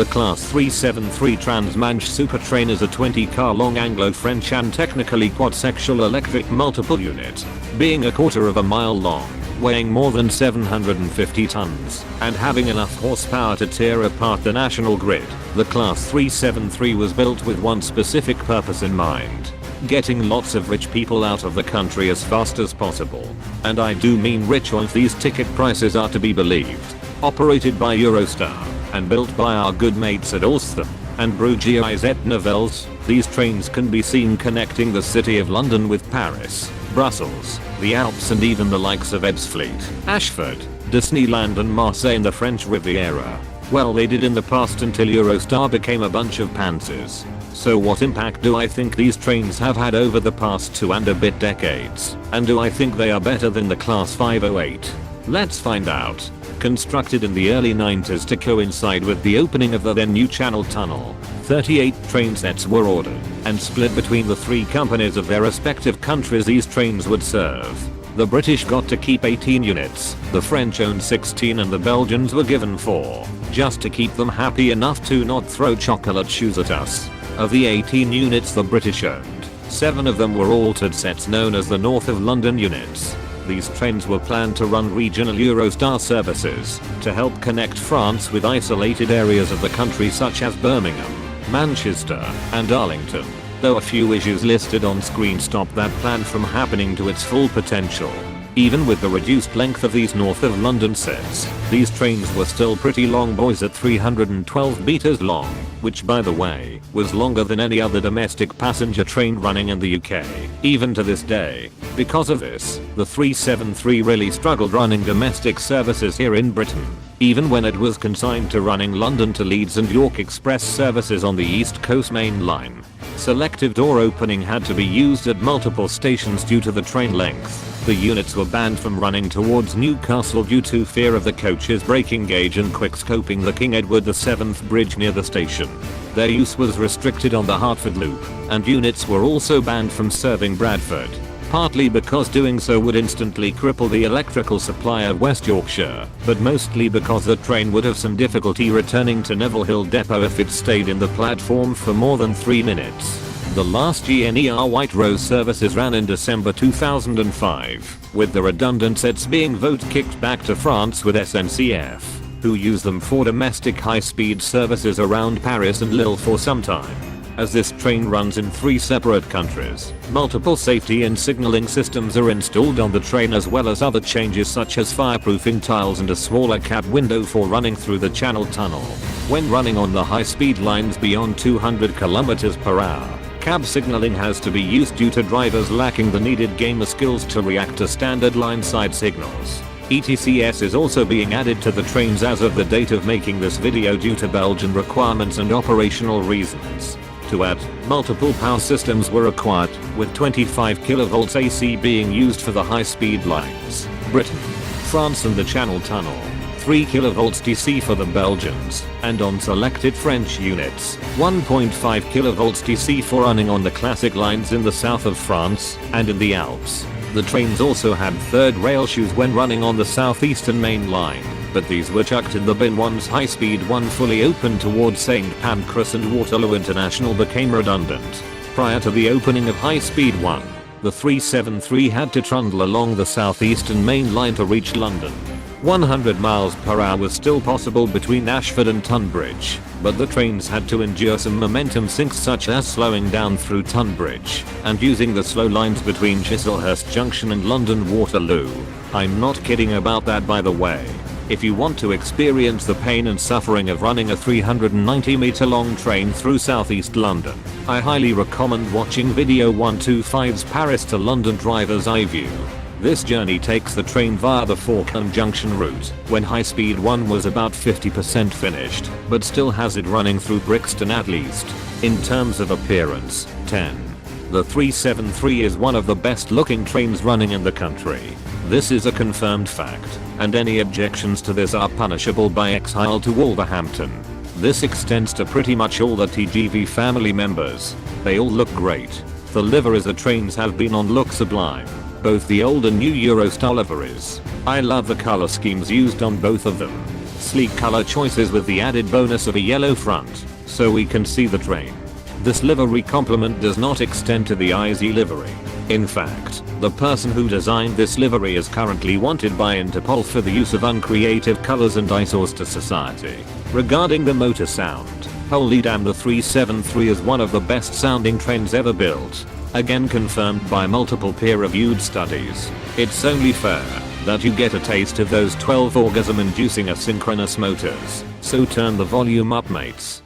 The Class 373 Transmanche Super Train is a 20-car long Anglo-French and technically quad-sexual electric multiple unit, being a quarter of a mile long, weighing more than 750 tons, and having enough horsepower to tear apart the national grid. The Class 373 was built with one specific purpose in mind: getting lots of rich people out of the country as fast as possible. And I do mean rich if these ticket prices are to be believed. Operated by Eurostar, and built by our good mates at Alstom and Bruges et Nivelles, these trains can be seen connecting the city of London with Paris, Brussels, the Alps and even the likes of Ebbsfleet, Ashford, Disneyland and Marseille in the French Riviera. Well, they did in the past until Eurostar became a bunch of pantsers. So what impact do I think these trains have had over the past 2 and a bit decades? And do I think they are better than the Class 508? Let's find out. Constructed in the early 90s to coincide with the opening of the then new Channel Tunnel, 38 train sets were ordered and split between the 3 companies of their respective countries these trains would serve. The British got to keep 18 units, the French owned 16 and the Belgians were given 4, just to keep them happy enough to not throw chocolate shoes at us. Of the 18 units the British owned, 7 of them were altered sets known as the North of London units. These trains were planned to run regional Eurostar services to help connect France with isolated areas of the country such as Birmingham, Manchester, and Arlington, though a few issues listed on screen stopped that plan from happening to its full potential. Even with the reduced length of these North of London sets, these trains were still pretty long boys at 312 meters long, which by the way, was longer than any other domestic passenger train running in the UK, even to this day. Because of this, the 373 really struggled running domestic services here in Britain, even when it was consigned to running London to Leeds and York Express services on the East Coast Main Line. Selective door opening had to be used at multiple stations due to the train length. The units were banned from running towards Newcastle due to fear of the coach's braking gauge and quickscoping the King Edward VII Bridge near the station. Their use was restricted on the Hertford Loop, and units were also banned from serving Bradford, partly because doing so would instantly cripple the electrical supply of West Yorkshire, but mostly because the train would have some difficulty returning to Neville Hill Depot if it stayed in the platform for more than 3 minutes. The last NieR White Rose services ran in December 2005, with the redundant sets being kicked back to France with SNCF, who use them for domestic high-speed services around Paris and Lille for some time. As this train runs in 3 separate countries, multiple safety and signaling systems are installed on the train as well as other changes such as fireproofing tiles and a smaller cab window for running through the Channel Tunnel. When running on the high-speed lines beyond 200 km/h, cab signaling has to be used due to drivers lacking the needed gamer skills to react to standard line-side signals. ETCS is also being added to the trains as of the date of making this video due to Belgian requirements and operational reasons. To add, multiple power systems were acquired, with 25 kV AC being used for the high-speed lines, Britain, France and the Channel Tunnel, 3 kV DC for the Belgians, and on selected French units, 1.5 kV DC for running on the classic lines in the south of France and in the Alps. The trains also had third rail shoes when running on the southeastern main line, but these were chucked in the bin once high-speed 1 fully opened towards St Pancras and Waterloo International became redundant. Prior to the opening of high-speed 1, the 373 had to trundle along the southeastern main line to reach London. 100 mph was still possible between Ashford and Tunbridge, but the trains had to endure some momentum sinks such as slowing down through Tunbridge and using the slow lines between Chislehurst Junction and London Waterloo. I'm not kidding about that, by the way. If you want to experience the pain and suffering of running a 390-meter long train through southeast London, I highly recommend watching video 125's Paris to London driver's eye view. This journey takes the train via the Falkland Junction route, when high-speed 1 was about 50% finished, but still has it running through Brixton at least. In terms of appearance, 10. The 373 is one of the best looking trains running in the country. This is a confirmed fact, and any objections to this are punishable by exile to Wolverhampton. This extends to pretty much all the TGV family members. They all look great. The liveries the trains have been on look sublime. Both the old and new Eurostar liveries. I love the color schemes used on both of them. sleek color choices with the added bonus of a yellow front, so we can see the train. This livery complement does not extend to the IZ livery. In fact, the person who designed this livery is currently wanted by Interpol for the use of uncreative colors and eyesores to society. Regarding the motor sound, holy damn, the 373 is one of the best sounding trains ever built. Again confirmed by multiple peer-reviewed studies. It's only fair that you get a taste of those 12 orgasm-inducing asynchronous motors, so turn the volume up, mates.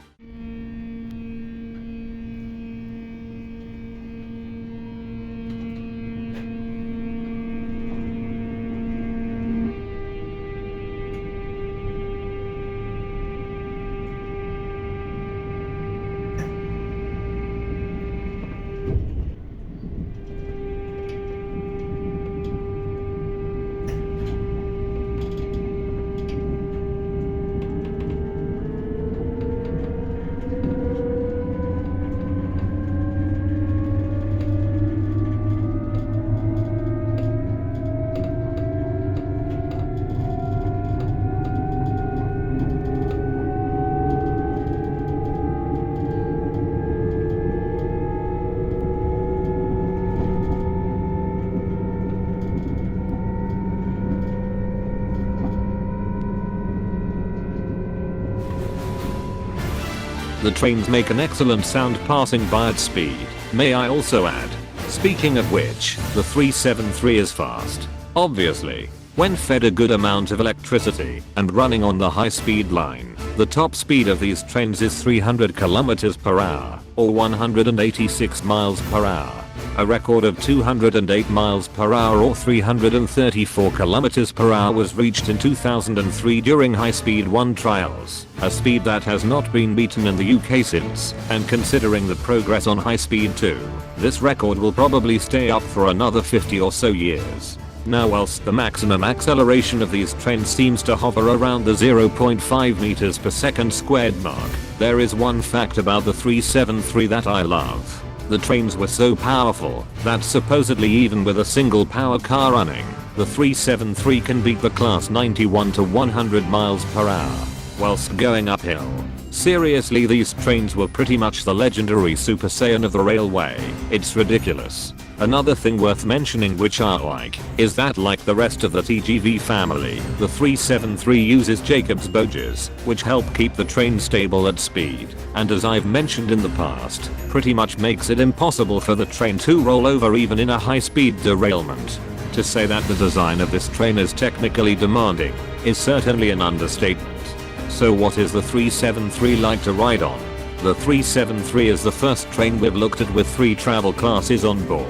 The trains make an excellent sound passing by at speed, may I also add. Speaking of which, the 373 is fast. Obviously, when fed a good amount of electricity and running on the high-speed line. The top speed of these trains is 300 km per hour, or 186 miles per hour. A record of 208 miles per hour or 334 km per hour was reached in 2003 during High Speed 1 trials, a speed that has not been beaten in the UK since, and considering the progress on High Speed 2, this record will probably stay up for another 50 or so years. Now, whilst the maximum acceleration of these trains seems to hover around the 0.5 meters per second squared mark, there is one fact about the 373 that I love. The trains were so powerful that supposedly even with a single power car running, the 373 can beat the class 91 to 100 miles per hour whilst going uphill. Seriously, these trains were pretty much the legendary Super Saiyan of the railway. It's ridiculous. Another thing worth mentioning which I like, is that like the rest of the TGV family, the 373 uses Jacob's bogies, which help keep the train stable at speed, and as I've mentioned in the past, pretty much makes it impossible for the train to roll over even in a high-speed derailment. To say that the design of this train is technically demanding, is certainly an understatement. So what is the 373 like to ride on? The 373 is the first train we've looked at with 3 travel classes on board.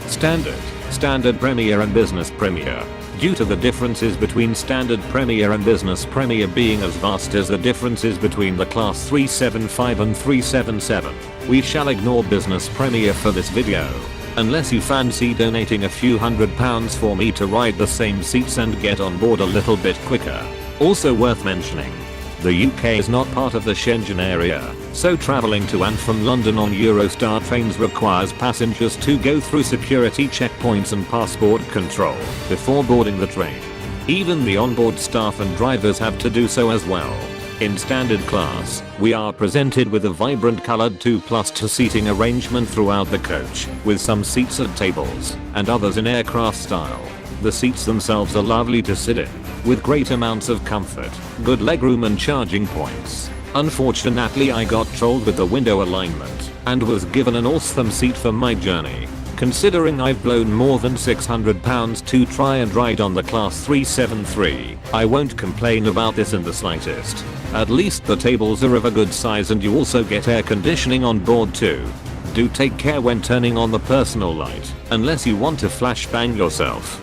Standard Premier and Business Premier. Due to the differences between Standard Premier and Business Premier being as vast as the differences between the class 375 and 377, we shall ignore Business Premier for this video. Unless you fancy donating a few £100 for me to ride the same seats and get on board a little bit quicker. Also worth mentioning, the UK is not part of the Schengen area, so travelling to and from London on Eurostar trains requires passengers to go through security checkpoints and passport control before boarding the train. Even the onboard staff and drivers have to do so as well. In standard class, we are presented with a vibrant coloured 2+2 seating arrangement throughout the coach, with some seats at tables, and others in aircraft style. The seats themselves are lovely to sit in, with great amounts of comfort, good legroom and charging points. Unfortunately, I got trolled with the window alignment, and was given an awesome seat for my journey. Considering I've blown more than £600 to try and ride on the class 373, I won't complain about this in the slightest. At least the tables are of a good size and you also get air conditioning on board too. Do take care when turning on the personal light, unless you want to flashbang yourself.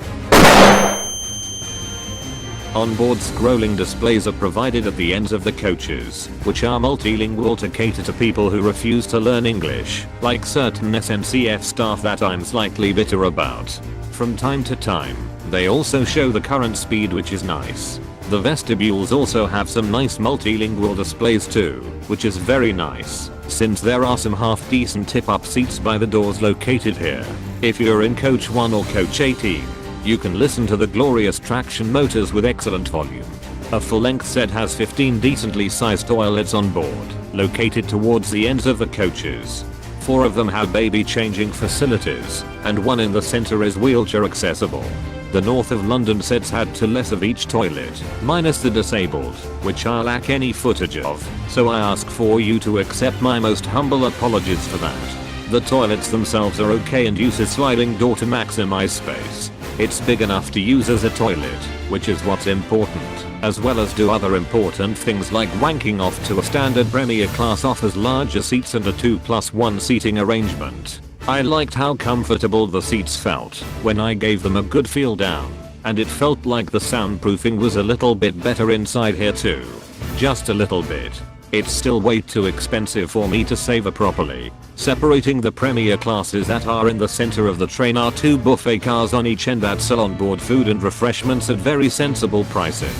Onboard scrolling displays are provided at the ends of the coaches, which are multilingual to cater to people who refuse to learn English, like certain SNCF staff that I'm slightly bitter about. From time to time, they also show the current speed, which is nice. The vestibules also have some nice multilingual displays too, which is very nice, since there are some half decent tip-up seats by the doors located here. If you're in coach 1 or coach 18, you can listen to the glorious traction motors with excellent volume. A full-length set has 15 decently sized toilets on board, located towards the ends of the coaches. 4 of them have baby changing facilities, and one in the center is wheelchair accessible. The North of London sets had 2 less of each toilet, minus the disabled, which I lack any footage of, so I ask for you to accept my most humble apologies for that. The toilets themselves are okay and use a sliding door to maximize space. It's big enough to use as a toilet, which is what's important, as well as do other important things like wanking off to a standard Premier class offers larger seats and a 2+1 seating arrangement. I liked how comfortable the seats felt when I gave them a good feel down, and it felt like the soundproofing was a little bit better inside here too. Just a little bit. It's still way too expensive for me to savor properly. Separating the Premier classes that are in the center of the train are 2 buffet cars on each end that sell onboard food and refreshments at very sensible prices,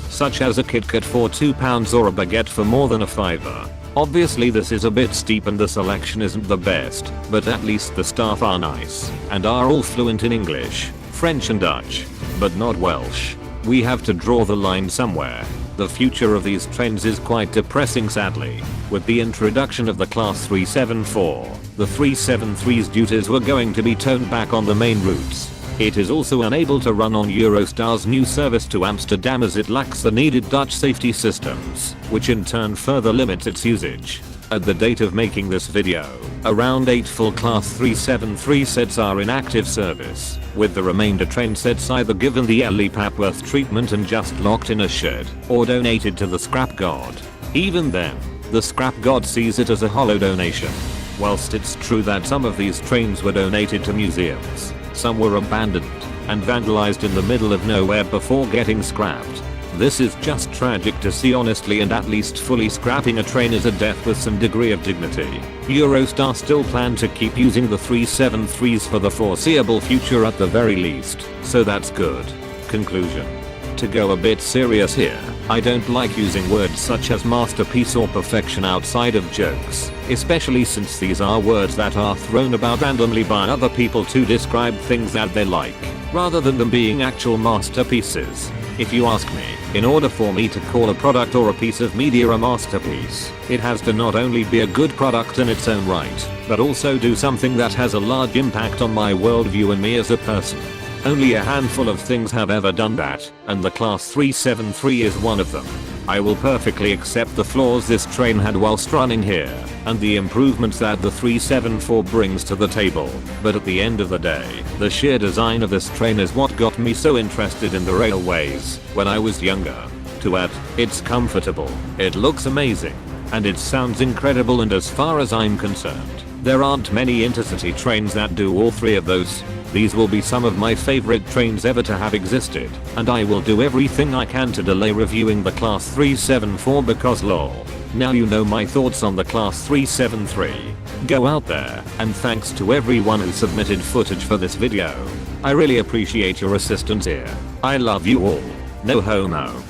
such as a Kit Kat for £2 or a baguette for more than a £5. Obviously this is a bit steep and the selection isn't the best, but at least the staff are nice, and are all fluent in English, French and Dutch, but not Welsh. We have to draw the line somewhere. The future of these trains is quite depressing sadly. With the introduction of the Class 374, the 373's duties were going to be toned back on the main routes. It is also unable to run on Eurostar's new service to Amsterdam as it lacks the needed Dutch safety systems, which in turn further limits its usage. At the date of making this video, around 8 full Class 373 sets are in active service, with the remainder train sets either given the Ellie Papworth treatment and just locked in a shed, or donated to the scrap god. Even then, the scrap god sees it as a hollow donation. Whilst it's true that some of these trains were donated to museums, some were abandoned and vandalized in the middle of nowhere before getting scrapped. This is just tragic to see honestly, and at least fully scrapping a train is a death with some degree of dignity. Eurostar still plan to keep using the 373s for the foreseeable future at the very least, so that's good. Conclusion. To go a bit serious here, I don't like using words such as masterpiece or perfection outside of jokes, especially since these are words that are thrown about randomly by other people to describe things that they like, rather than them being actual masterpieces. If you ask me, in order for me to call a product or a piece of media a masterpiece, it has to not only be a good product in its own right, but also do something that has a large impact on my worldview and me as a person. Only a handful of things have ever done that, and the Class 373 is one of them. I will perfectly accept the flaws this train had whilst running here, and the improvements that the 374 brings to the table, but at the end of the day, the sheer design of this train is what got me so interested in the railways when I was younger. To add, it's comfortable, it looks amazing, and it sounds incredible, and as far as I'm concerned, there aren't many intercity trains that do all 3 of those. These will be some of my favorite trains ever to have existed, and I will do everything I can to delay reviewing the Class 374 because lol. Now you know my thoughts on the Class 373. Go out there, and thanks to everyone who submitted footage for this video. I really appreciate your assistance here. I love you all. No homo.